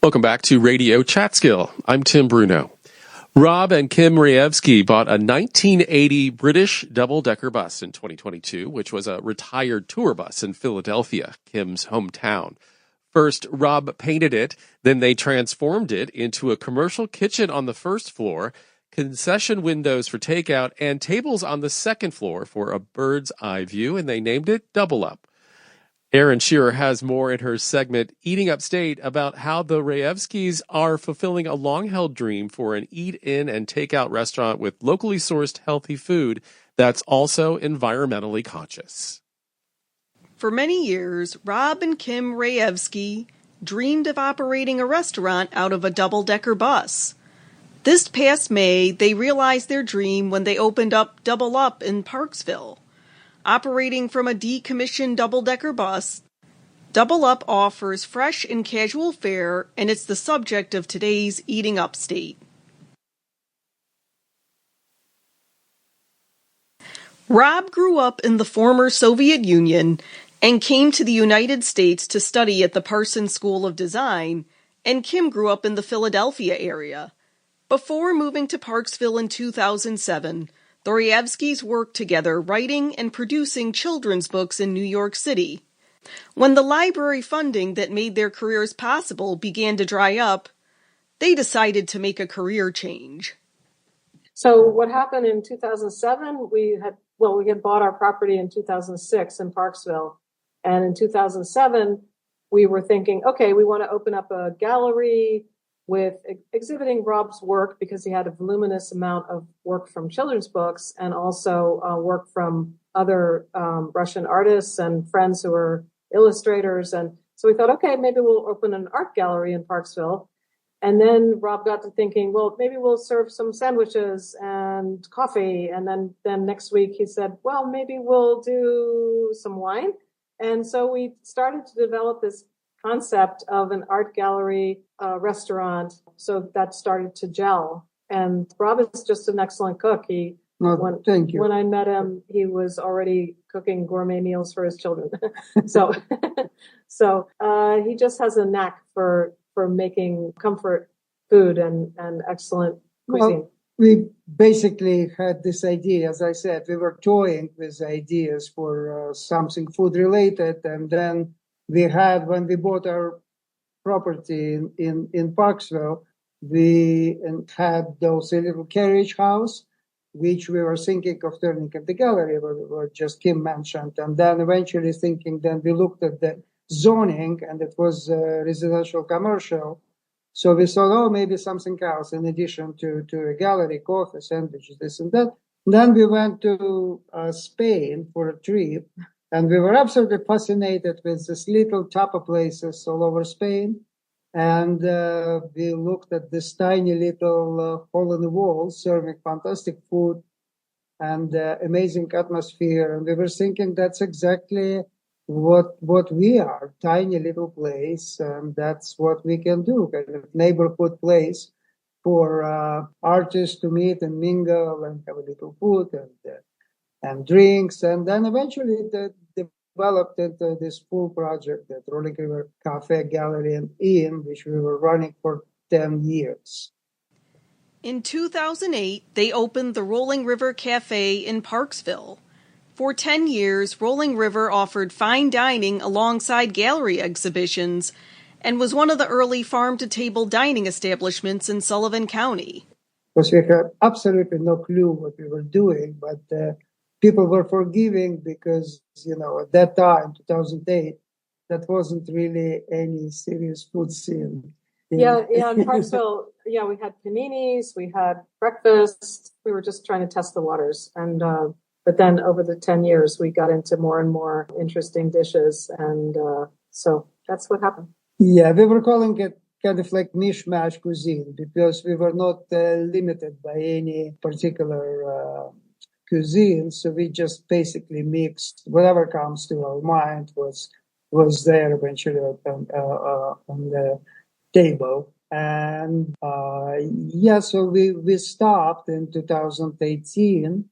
Welcome back to Radio Chatskill. I'm Tim Bruno. Rob and Kim Rayevsky bought a 1980 British double-decker bus in 2022, which was a retired tour bus in Philadelphia, Kim's hometown. First, Rob painted it, then they transformed it into a commercial kitchen on the first floor, concession windows for takeout, and tables on the second floor for a bird's eye view, and they named it Double Up. Erin Shearer has more in her segment Eating Upstate about how the Rayevskys are fulfilling a long-held dream for an eat-in and take-out restaurant with locally sourced healthy food that's also environmentally conscious. For many years, Rob and Kim Rayevsky dreamed of operating a restaurant out of a double-decker bus. This past May, they realized their dream when they opened up Double Up in Parksville. Operating from a decommissioned double-decker bus, Double Up offers fresh and casual fare, and it's the subject of today's Eating Upstate. Rob grew up in the former Soviet Union and came to the United States to study at the Parsons School of Design, and Kim grew up in the Philadelphia area. Before moving to Parksville in 2007, the Rayevskys worked together writing and producing children's books in New York City. When the library funding that made their careers possible began to dry up, they decided to make a career change. So what happened in 2007, we had bought our property in 2006 in Parksville. And in 2007, we were thinking, okay, we want to open up a gallery with exhibiting Rob's work because he had a voluminous amount of work from children's books and also work from other Russian artists and friends who were illustrators. And so we thought, okay, maybe we'll open an art gallery in Parksville. And then Rob got to thinking, well, maybe we'll serve some sandwiches and coffee. And then next week he said, well, maybe we'll do some wine. And so we started to develop this concept of an art gallery restaurant. So that started to gel. And Rob is just an excellent cook. Thank you. When I met him, he was already cooking gourmet meals for his children. so he just has a knack for making comfort food and excellent cuisine. Well, we basically had this idea, as I said, we were toying with ideas for something food related. And then when we bought our property in Parksville, we had those little carriage house, which we were thinking of turning into gallery, what just Kim mentioned. And then eventually we looked at the zoning, and it was residential commercial. So we thought, maybe something else in addition to a gallery, coffee, sandwiches, this and that. Then we went to Spain for a trip, and we were absolutely fascinated with these little tapa places all over Spain. And we looked at this tiny little hole in the wall serving fantastic food and amazing atmosphere. And we were thinking that's exactly what we are, tiny little place. And that's what we can do, kind of neighborhood place for artists to meet and mingle and have a little food and drinks. And then eventually developed into this full project, the Rolling River Cafe, Gallery, and Inn, which we were running for 10 years. In 2008, they opened the Rolling River Cafe in Parksville. For 10 years, Rolling River offered fine dining alongside gallery exhibitions and was one of the early farm-to-table dining establishments in Sullivan County. Because we had absolutely no clue what we were doing, but people were forgiving because, at that time, 2008, that wasn't really any serious food scene. Yeah, in Parksville, we had paninis, we had breakfast. We were just trying to test the waters. And but then over the 10 years, we got into more and more interesting dishes. And so that's what happened. Yeah, we were calling it kind of like mishmash cuisine because we were not limited by any particular cuisine. So we just basically mixed whatever comes to our mind was there eventually on the table. And so we stopped in 2018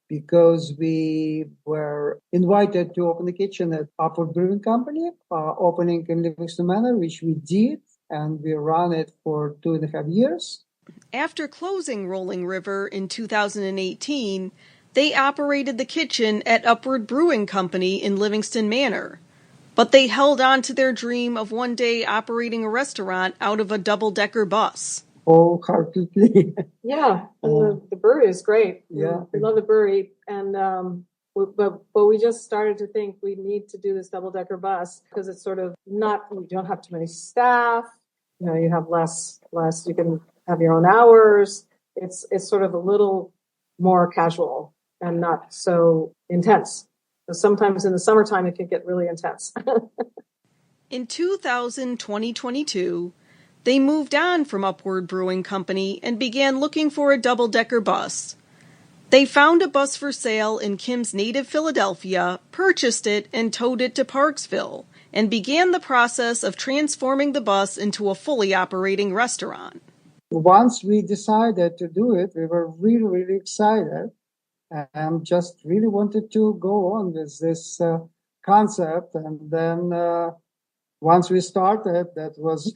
because we were invited to open a kitchen at Upward Brewing Company, opening in Livingston Manor, which we did. and we ran it for 2.5 years. After closing Rolling River in 2018, they operated the kitchen at Upward Brewing Company in Livingston Manor. But they held on to their dream of one day operating a restaurant out of a double-decker bus. Wholeheartedly. Yeah, and the brewery is great. Yeah. We love the brewery. And but we just started to think we need to do this double-decker bus because it's sort of not, you don't have too many staff. You know, you have less, you can have your own hours. It's sort of a little more casual and not so intense. So sometimes in the summertime, it can get really intense. In 2022, they moved on from Upward Brewing Company and began looking for a double-decker bus. They found a bus for sale in Kim's native Philadelphia, purchased it, and towed it to Parksville, and began the process of transforming the bus into a fully operating restaurant. Once we decided to do it, we were really, really excited and just really wanted to go on with this concept. And then once we started, that was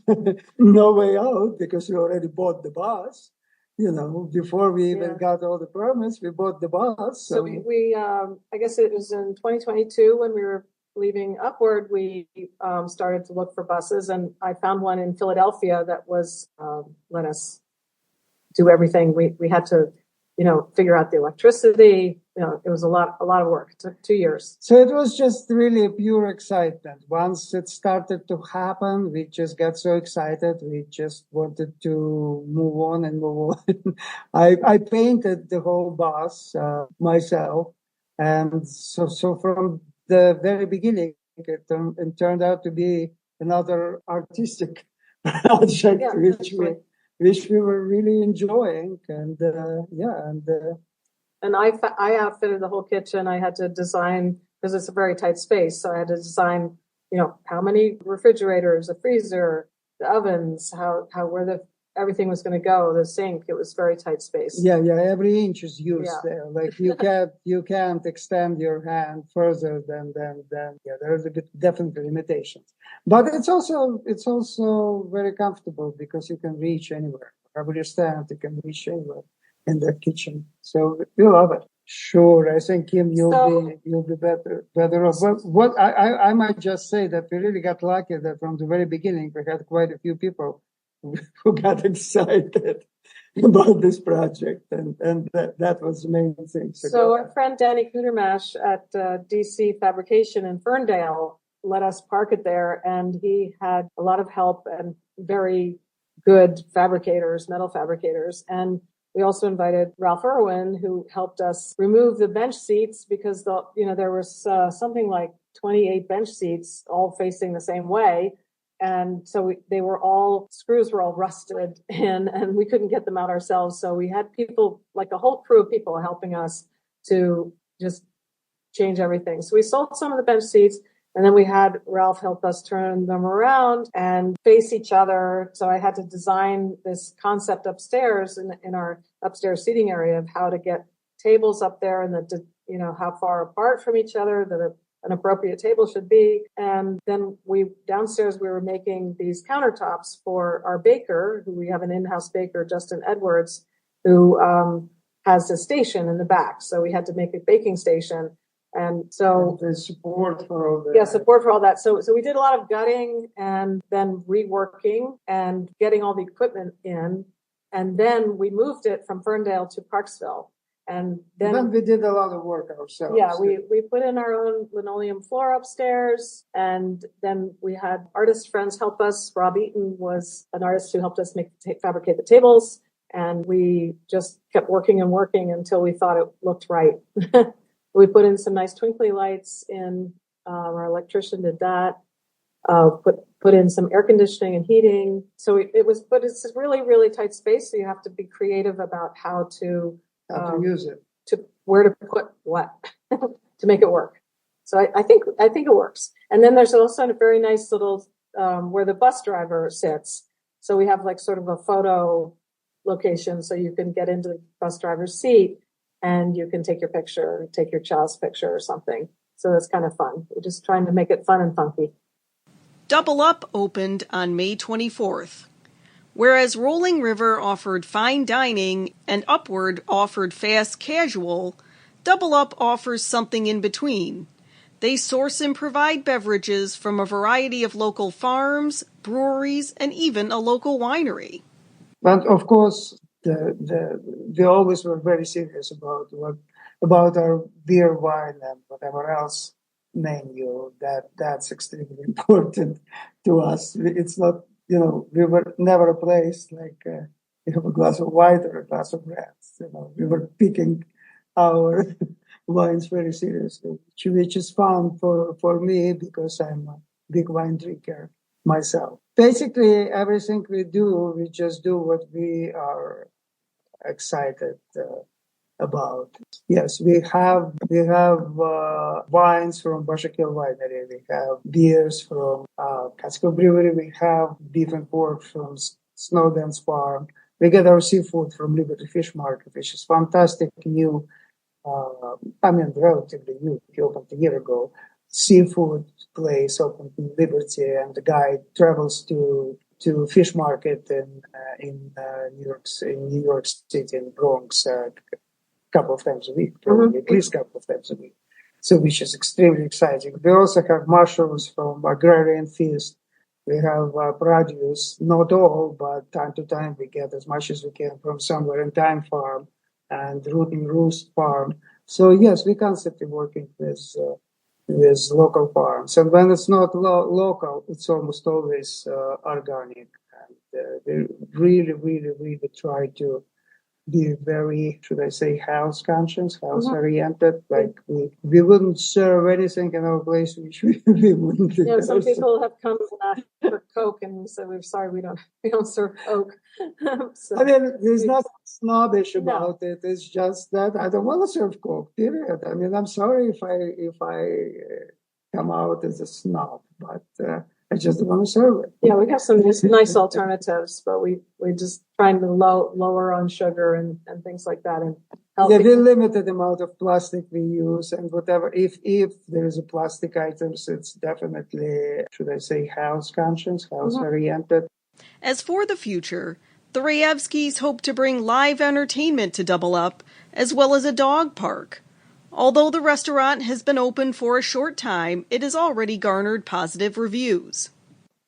no way out because we already bought the bus. You know, before we even got all the permits, we bought the bus. So we I guess it was in 2022 when we were leaving Upward, we started to look for buses, and I found one in Philadelphia that was let us do everything. We had to, you know, figure out the electricity. You know, it was a lot of work. It took 2 years. So it was just really pure excitement. Once it started to happen, we just got so excited. We just wanted to move on and move on. I painted the whole bus myself, and so from the very beginning, it turned out to be another artistic project, which we were really enjoying, and And I outfitted the whole kitchen. I had to design, because it's a very tight space, so I had to design, you know, how many refrigerators, a freezer, the ovens, where everything was going to go, the sink. It was very tight space. Yeah, every inch is used there. Like you can't extend your hand further than there's definitely limitations. But it's also very comfortable because you can reach anywhere. Wherever you stand, you can reach anywhere in the kitchen. So we love it. Sure, I think Kim, you'll be better off. But what I might just say that we really got lucky that from the very beginning we had quite a few people who got excited about this project, and that was the main thing. So our friend Danny Kudermash at DC Fabrication in Ferndale let us park it there, and he had a lot of help and very good metal fabricators, and we also invited Ralph Irwin, who helped us remove the bench seats because there was something like 28 bench seats all facing the same way. And so screws were all rusted in, and we couldn't get them out ourselves. So we had people, like a whole crew of people helping us to just change everything. So we sold some of the bench seats, and then we had Ralph help us turn them around and face each other. So I had to design this concept upstairs in our upstairs seating area of how to get tables up there and how far apart from each other that an appropriate table should be. And then downstairs we were making these countertops for our baker, who we have an in-house baker, Justin Edwards, who has a station in the back. So we had to make a baking station. And so the support for all that. Yeah, support for all that. So we did a lot of gutting and then reworking and getting all the equipment in. And then we moved it from Ferndale to Parksville. And then we did a lot of work ourselves. Yeah, we put in our own linoleum floor upstairs, and then we had artist friends help us. Rob Eaton was an artist who helped us fabricate the tables, and we just kept working and working until we thought it looked right. We put in some nice twinkly lights in. Our electrician did that. Put in some air conditioning and heating. So but it's a really, really tight space. So you have to be creative about how to use it, where to put what to make it work. So I think it works. And then there's also a very nice little where the bus driver sits. So we have like sort of a photo location, so you can get into the bus driver's seat and you can take your picture, take your child's picture or something. So that's kind of fun. We're just trying to make it fun and funky. Double Up opened on May 24th. Whereas Rolling River offered fine dining and Upward offered fast casual, Double Up offers something in between. They source and provide beverages from a variety of local farms, breweries, and even a local winery. But of course, we always were very serious about our beer, wine, and whatever else menu. That's extremely important to us. It's not, we were never a place like you have a glass of wine or a glass of red. We were picking our wines very seriously, which is fun for me because I'm a big wine drinker myself. Basically, everything we do, we just do what we are excited about. Yes, we have wines from Chatskill Winery. We have beers from Chatskill Brewery. We have beef and pork from Snowdance Farm. We get our seafood from Liberty Fish Market, which is fantastic new. Relatively new. It opened a year ago. Seafood place opened in Liberty, and the guy travels to fish market in New York City, in Bronx, couple of times a week, probably at least a couple of times a week. So, which is extremely exciting. We also have mushrooms from Agrarian Feast. We have produce, not all, but time to time we get as much as we can from Somewhere in Time Farm and Root and Roost Farm. So yes, we're constantly working with local farms. And when it's not local, it's almost always organic. And we really, really, really try to be very, should I say, health conscious, health oriented. Like we wouldn't serve anything in our place which we wouldn't. Some people have come for Coke and said, "We're sorry, we don't serve Coke." So there's nothing snobbish about it. It's just that I don't want to serve Coke. Period. I'm sorry if I come out as a snob, but I just don't want to serve it. Yeah, we have some nice alternatives, but we're just trying to lower on sugar and things like that. And the limited amount of plastic we use and whatever. If there is a plastic items, it's definitely, should I say, health conscious, health oriented. As for the future, the Rayevskys hope to bring live entertainment to Double Up, as well as a dog park. Although the restaurant has been open for a short time, it has already garnered positive reviews.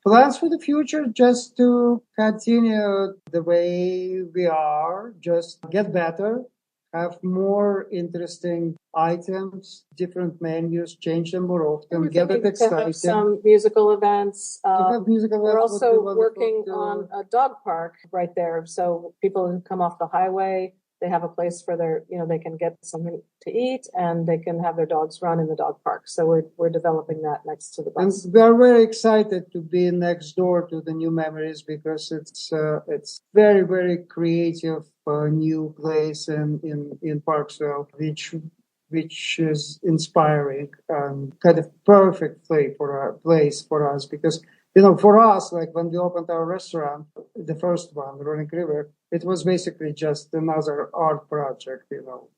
Plans for the future, just to continue the way we are, just get better, have more interesting items, different menus, change them more often, get it exciting. Have some musical events. We're also working on a dog park right there. So people who come off the highway, they have a place for their, they can get something to eat and they can have their dogs run in the dog park. So we're developing that next to the bus. And we are very excited to be next door to the New Memories because it's very, very creative new place in Parksville, which is inspiring and kind of perfect place for us because for us, like when we opened our restaurant, the first one, Rolling River, it was basically just another art project,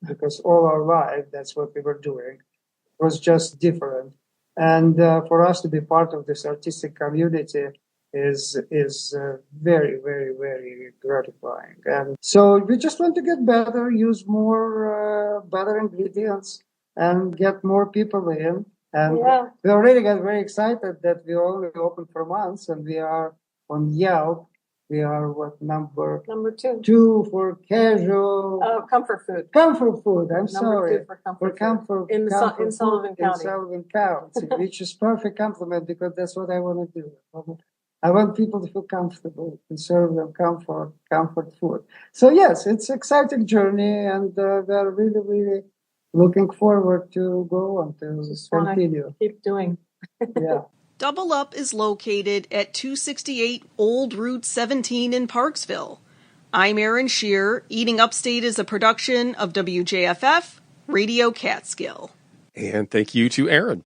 because all our life, that's what we were doing. It was just different. And for us to be part of this artistic community is very, very, very gratifying. And so we just want to get better, use more better ingredients, and get more people in. And we already got very excited that we only opened for months, and we are on Yelp. We are number 2 for casual comfort food. Comfort food. I'm number sorry 2 for comfort food in Sullivan County. In Sullivan County, which is perfect compliment because that's what I want to do. I want people to feel comfortable and serve them comfort food. So yes, it's an exciting journey, and we're really, really looking forward to go on to continue. Keep doing. Yeah. Double Up is located at 268 Old Route 17 in Parksville. I'm Erin Shear. Eating Upstate is a production of WJFF, Radio Catskill. And thank you to Erin.